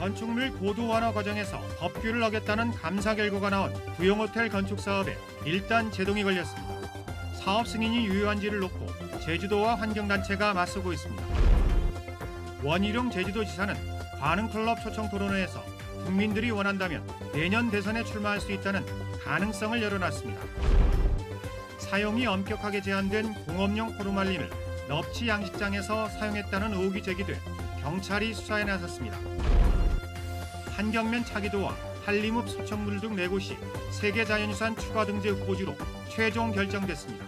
건축물 고도 완화 과정에서 법규를 어겼다는 감사 결과가 나온 구용호텔 건축 사업에 일단 제동이 걸렸습니다. 사업 승인이 유효한지를 놓고 제주도와 환경단체가 맞서고 있습니다. 원희룡 제주도지사는 관흥클럽 초청 토론회에서 국민들이 원한다면 내년 대선에 출마할 수 있다는 가능성을 열어놨습니다. 사용이 엄격하게 제한된 공업용 포르말린을 넙치 양식장에서 사용했다는 의혹이 제기돼 경찰이 수사에 나섰습니다. 한경면 차기도와 한림읍 소천물 등 4곳이 세계자연유산 추가 등재 후보지로 최종 결정됐습니다.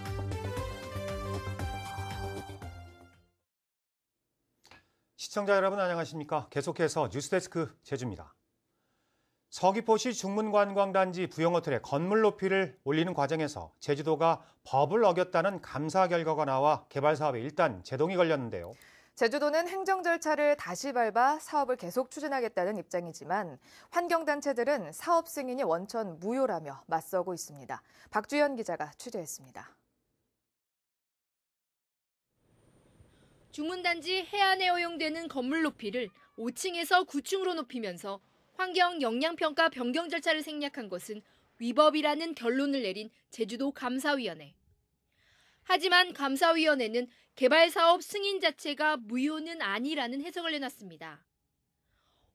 시청자 여러분 안녕하십니까? 계속해서 뉴스데스크 제주입니다. 서귀포시 중문관광단지 부영호텔의 건물 높이를 올리는 과정에서 제주도가 법을 어겼다는 감사 결과가 나와 개발 사업에 일단 제동이 걸렸는데요. 제주도는 행정 절차를 다시 밟아 사업을 계속 추진하겠다는 입장이지만 환경단체들은 사업 승인이 원천 무효라며 맞서고 있습니다. 박주연 기자가 취재했습니다. 중문단지 해안에 허용되는 건물 높이를 5층에서 9층으로 높이면서 환경 영향평가 변경 절차를 생략한 것은 위법이라는 결론을 내린 제주도 감사위원회. 하지만 감사위원회는 개발 사업 승인 자체가 무효는 아니라는 해석을 내놨습니다.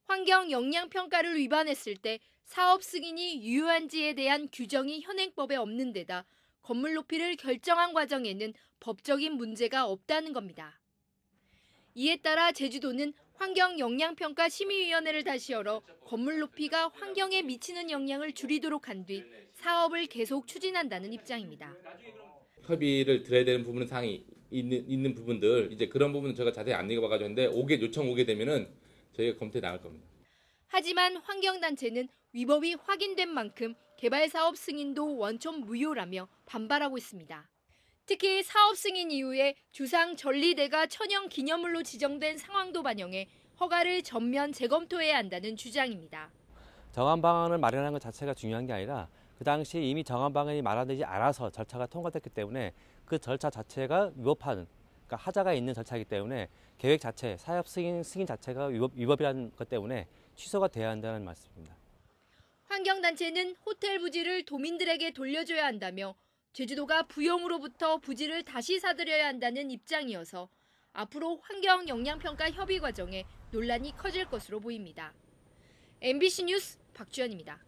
환경 영향평가를 위반했을 때 사업 승인이 유효한지에 대한 규정이 현행법에 없는 데다 건물 높이를 결정한 과정에는 법적인 문제가 없다는 겁니다. 이에 따라 제주도는 환경영향평가 심의위원회를 다시 열어 건물 높이가 환경에 미치는 영향을 줄이도록 한 뒤 사업을 계속 추진한다는 입장입니다. 협의를 드려야 되는 부분은 사항이 있는 부분들 이제 그런 부분은 제가 자세히 안 읽어봐가지고 했는데 요청 오게 되면은 저희가 검토해 나갈 겁니다. 하지만 환경단체는 위법이 확인된 만큼 개발 사업 승인도 원천 무효라며 반발하고 있습니다. 특히 사업 승인 이후에 주상 전리대가 천연 기념물로 지정된 상황도 반영해 허가를 전면 재검토해야 한다는 주장입니다. 정한 방안을 마련하는 것 자체가 중요한 게 아니라 그 당시 이미 정한 방안이 마련되지 않아서 절차가 통과됐기 때문에 그 절차 자체가 위법한, 그러니까 하자가 있는 절차이기 때문에 계획 자체, 사업 승인 자체가 위법이라는 것 때문에 취소가 돼야 한다는 말씀입니다. 환경단체는 호텔 부지를 도민들에게 돌려줘야 한다며 제주도가 부용으로부터 부지를 다시 사들여야 한다는 입장이어서 앞으로 환경 영향평가 협의 과정에 논란이 커질 것으로 보입니다. MBC 뉴스 박주연입니다.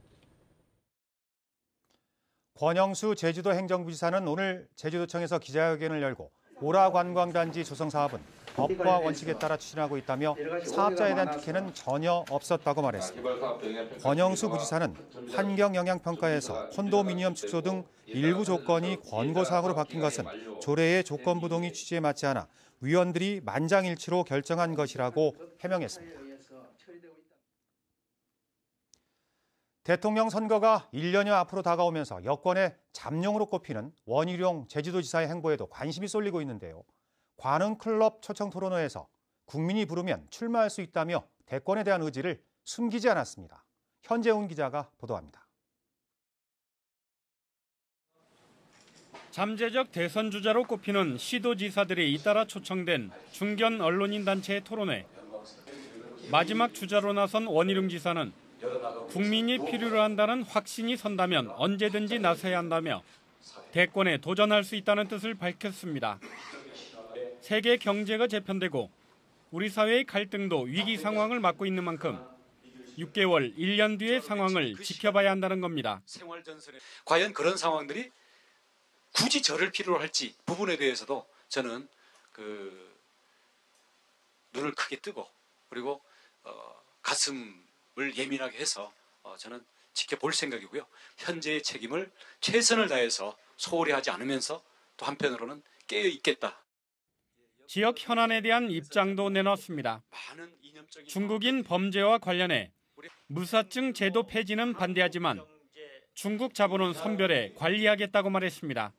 권영수 제주도 행정부지사는 오늘 제주도청에서 기자회견을 열고 오라관광단지 조성 사업은 법과 원칙에 따라 추진하고 있다며 사업자에 대한 특혜는 전혀 없었다고 말했습니다. 권영수 부지사는 환경영향평가에서 콘도미니엄 축소 등 일부 조건이 권고사항으로 바뀐 것은 조례의 조건부동의 취지에 맞지 않아 위원들이 만장일치로 결정한 것이라고 해명했습니다. 대통령 선거가 1년여 앞으로 다가오면서 여권의 잠룡으로 꼽히는 원희룡 제주도지사의 행보에도 관심이 쏠리고 있는데요. 관흥클럽 초청 토론회에서 국민이 부르면 출마할 수 있다며 대권에 대한 의지를 숨기지 않았습니다. 현재훈 기자가 보도합니다. 잠재적 대선 주자로 꼽히는 시도지사들이 잇따라 초청된 중견 언론인 단체의 토론회. 마지막 주자로 나선 원희룡 지사는 국민이 필요로 한다는 확신이 선다면 언제든지 나서야 한다며 대권에 도전할 수 있다는 뜻을 밝혔습니다. 세계 경제가 재편되고 우리 사회의 갈등도 위기 상황을 맞고 있는 만큼 6개월, 1년 뒤의 상황을 지켜봐야 한다는 겁니다. 과연 그런 상황들이 굳이 저를 필요로 할지 부분에 대해서도 저는 눈을 크게 뜨고 그리고 가슴을 예민하게 해서 저는 지켜볼 생각이고요. 현재의 책임을 최선을 다해서 소홀히 하지 않으면서 또 한편으로는 깨어 있겠다. 지역 현안에 대한 입장도 내놨습니다. 중국인 범죄와 관련해 무사증 제도 폐지는 반대하지만 중국 자본은 선별해 관리하겠다고 말했습니다.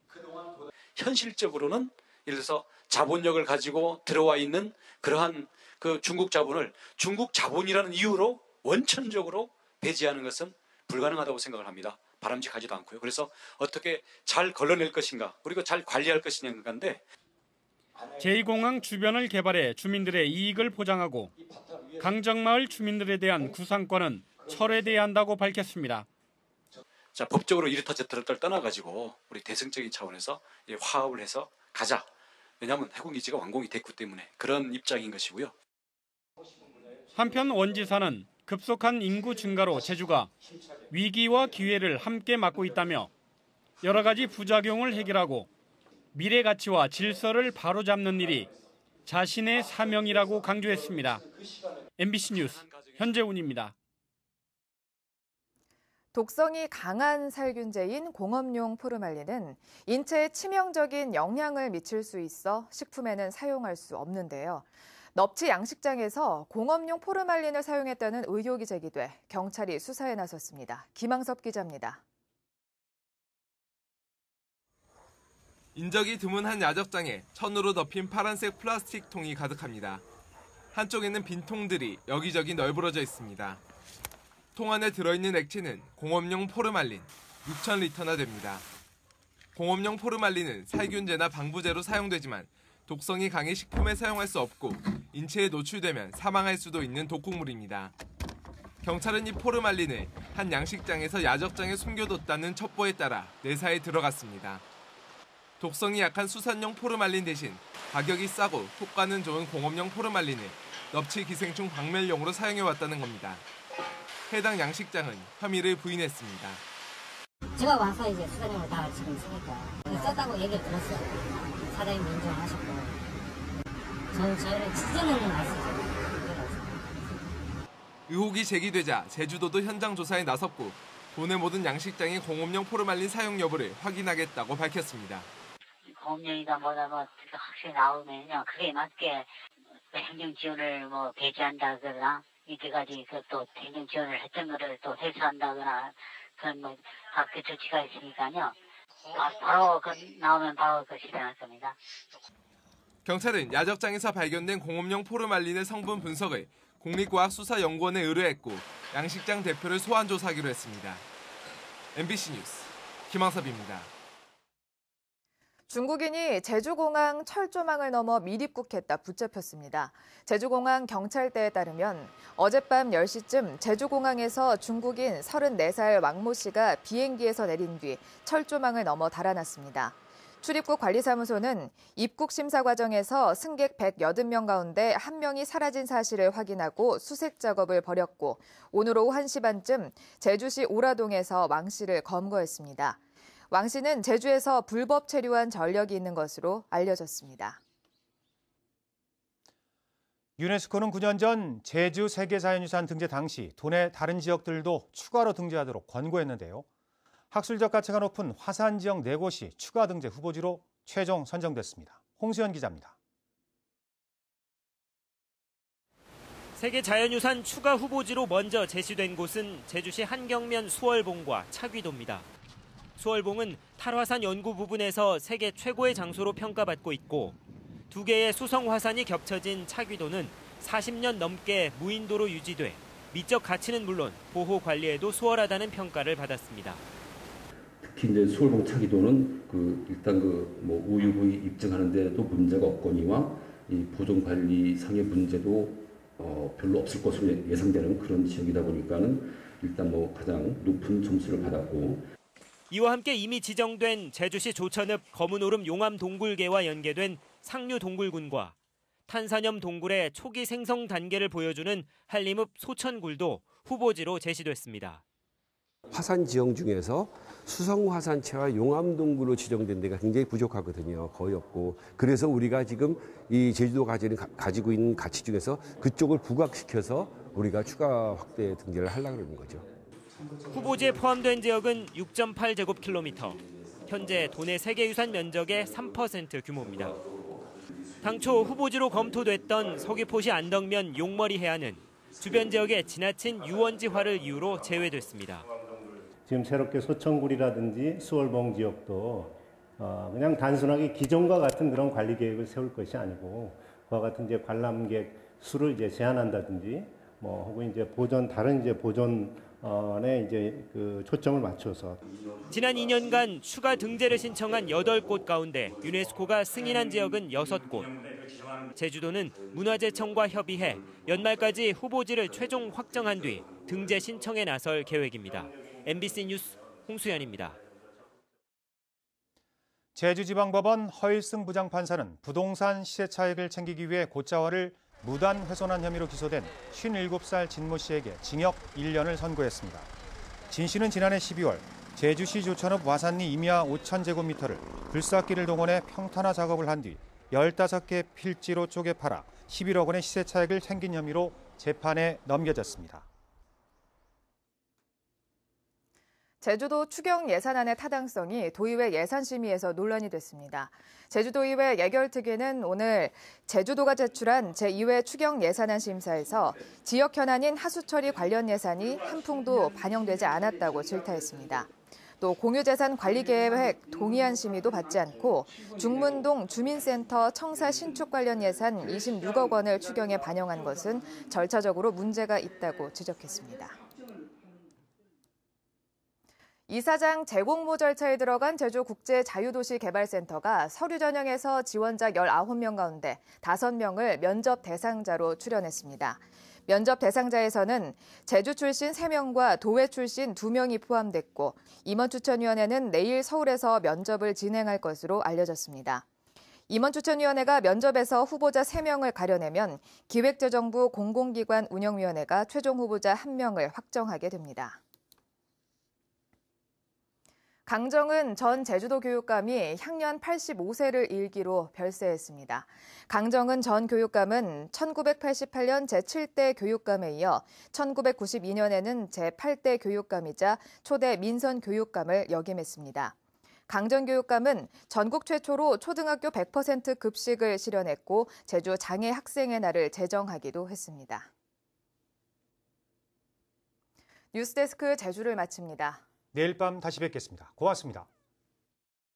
현실적으로는 예를 들어서 자본력을 가지고 들어와 있는 그러한 그 중국 자본을 중국 자본이라는 이유로 원천적으로 배제하는 것은 불가능하다고 생각을 합니다. 바람직하지도 않고요. 그래서 어떻게 잘 걸러낼 것인가 그리고 잘 관리할 것인가인데 제2공항 주변을 개발해 주민들의 이익을 보장하고 강정마을 주민들에 대한 구상권은 철회돼야 한다고 밝혔습니다. 자, 법적으로 이렇다 저렇다를 떠나가지고 우리 대승적인 차원에서 화합을 해서 가자. 왜냐하면 해군기지가 완공이 됐기 때문에 그런 입장인 것이고요. 한편 원지사는 급속한 인구 증가로 제주가 위기와 기회를 함께 맞고 있다며 여러 가지 부작용을 해결하고 미래 가치와 질서를 바로잡는 일이 자신의 사명이라고 강조했습니다. MBC 뉴스 현재훈입니다. 독성이 강한 살균제인 공업용 포르말린은 인체에 치명적인 영향을 미칠 수 있어 식품에는 사용할 수 없는데요. 넙치 양식장에서 공업용 포르말린을 사용했다는 의혹이 제기돼 경찰이 수사에 나섰습니다. 김항섭 기자입니다. 인적이 드문 한 야적장에 천으로 덮인 파란색 플라스틱 통이 가득합니다. 한쪽에는 빈 통들이 여기저기 널브러져 있습니다. 통 안에 들어있는 액체는 공업용 포르말린 6,000리터나 됩니다. 공업용 포르말린은 살균제나 방부제로 사용되지만 독성이 강해 식품에 사용할 수 없고 인체에 노출되면 사망할 수도 있는 독극물입니다. 경찰은 이 포르말린을 한 양식장에서 야적장에 숨겨뒀다는 첩보에 따라 내사에 들어갔습니다. 독성이 약한 수산용 포르말린 대신 가격이 싸고 효과는 좋은 공업용 포르말린을 넙치 기생충 박멸용으로 사용해왔다는 겁니다. 해당 양식장은 혐의를 부인했습니다. 제가 와서 이제 수사장을 다 지금 쓰니까 썼다고 얘기를 들었어요. 사장님 인정하셨고 저희는 진짜는 안 쓰죠. 의혹이 제기되자 제주도도 현장 조사에 나섰고 도내 모든 양식장의 공업용 포르말린 사용 여부를 확인하겠다고 밝혔습니다. 공업용이다 뭐다 확실히 나오면요 그게 맞게 행정 지원을 배제한다 그러나 이때까지 또 행정 지원을 했던 거를 또 회수한다거나 그런 각계 조치가 있으니까요. 바로 나오면 바로 실행할 겁니다. 경찰은 야적장에서 발견된 공업용 포르말린의 성분 분석을 국립과학수사연구원에 의뢰했고 양식장 대표를 소환 조사하기로 했습니다. MBC 뉴스 김항섭입니다. 중국인이 제주공항 철조망을 넘어 밀입국했다 붙잡혔습니다. 제주공항 경찰대에 따르면 어젯밤 10시쯤 제주공항에서 중국인 34살 왕모 씨가 비행기에서 내린 뒤 철조망을 넘어 달아났습니다. 출입국 관리사무소는 입국 심사 과정에서 승객 180명 가운데 1명이 사라진 사실을 확인하고 수색 작업을 벌였고 오늘 오후 1시 반쯤 제주시 오라동에서 왕 씨를 검거했습니다. 왕 씨는 제주에서 불법 체류한 전력이 있는 것으로 알려졌습니다. 유네스코는 9년 전 제주 세계자연유산 등재 당시 도내 다른 지역들도 추가로 등재하도록 권고했는데요. 학술적 가치가 높은 화산 지역 4곳이 추가 등재 후보지로 최종 선정됐습니다. 홍수연 기자입니다. 세계자연유산 추가 후보지로 먼저 제시된 곳은 제주시 한경면 수월봉과 차귀도입니다. 수월봉은 탈화산 연구 부분에서 세계 최고의 장소로 평가받고 있고 2개의 수성 화산이 겹쳐진 차귀도는 40년 넘게 무인도로 유지돼 미적 가치는 물론 보호 관리에도 수월하다는 평가를 받았습니다. 특히 이제 수월봉 차귀도는 일단 OUV 입증하는 데도 문제가 없거니와 이 보존 관리 상의 문제도 별로 없을 것으로 예상되는 그런 지역이다 보니까는 일단 가장 높은 점수를 받았고. 이와 함께 이미 지정된 제주시 조천읍 검은오름 용암동굴계와 연계된 상류동굴군과 탄산염 동굴의 초기 생성 단계를 보여주는 한림읍 소천굴도 후보지로 제시됐습니다. 화산 지형 중에서 수성화산체와 용암동굴로 지정된 데가 굉장히 부족하거든요. 거의 없고. 그래서 우리가 지금 이 제주도가 가지고 있는 가치 중에서 그쪽을 부각시켜서 우리가 추가 확대 등재를 하려고 그러는 거죠. 후보지에 포함된 지역은 6.8제곱킬로미터, 현재 도내 세계유산 면적의 3% 규모입니다. 당초 후보지로 검토됐던 서귀포시 안덕면 용머리 해안은 주변 지역의 지나친 유원지화를 이유로 제외됐습니다. 지금 새롭게 소천굴이라든지 수월봉 지역도 그냥 단순하게 기존과 같은 그런 관리 계획을 세울 것이 아니고 그와 같은 이제 관람객 수를 이제 제한한다든지 혹은 이제 다른 보존 이제 그 초점을 맞춰서 지난 2년간 추가 등재를 신청한 8곳 가운데 유네스코가 승인한 지역은 6곳. 제주도는 문화재청과 협의해 연말까지 후보지를 최종 확정한 뒤 등재 신청에 나설 계획입니다. MBC 뉴스 홍수연입니다. 제주지방법원 허일승 부장판사는 부동산 시세 차익을 챙기기 위해 고차원을 무단 훼손한 혐의로 기소된 57살 진모 씨에게 징역 1년을 선고했습니다. 진 씨는 지난해 12월 제주시 조천읍 와산리 임야 5,000제곱미터를 불삭기를 동원해 평탄화 작업을 한 뒤 15개 필지로 쪼개 팔아 11억 원의 시세 차익을 챙긴 혐의로 재판에 넘겨졌습니다. 제주도 추경 예산안의 타당성이 도의회 예산심의에서 논란이 됐습니다. 제주도의회 예결특위는 오늘 제주도가 제출한 제2회 추경 예산안 심사에서 지역 현안인 하수처리 관련 예산이 한 푼도 반영되지 않았다고 질타했습니다. 또 공유재산 관리계획 동의안 심의도 받지 않고 중문동 주민센터 청사 신축 관련 예산 26억 원을 추경에 반영한 것은 절차적으로 문제가 있다고 지적했습니다. 이사장 재공모 절차에 들어간 제주국제자유도시개발센터가 서류 전형에서 지원자 19명 가운데 5명을 면접 대상자로 출연했습니다. 면접 대상자에서는 제주 출신 3명과 도외 출신 2명이 포함됐고 임원추천위원회는 내일 서울에서 면접을 진행할 것으로 알려졌습니다. 임원추천위원회가 면접에서 후보자 3명을 가려내면 기획재정부 공공기관 운영위원회가 최종 후보자 1명을 확정하게 됩니다. 강정은 전 제주도 교육감이 향년 85세를 일기로 별세했습니다. 강정은 전 교육감은 1988년 제7대 교육감에 이어 1992년에는 제8대 교육감이자 초대 민선 교육감을 역임했습니다. 강정 교육감은 전국 최초로 초등학교 100% 급식을 실현했고 제주 장애 학생의 날을 제정하기도 했습니다. 뉴스데스크 제주를 마칩니다. 내일 밤 다시 뵙겠습니다. 고맙습니다.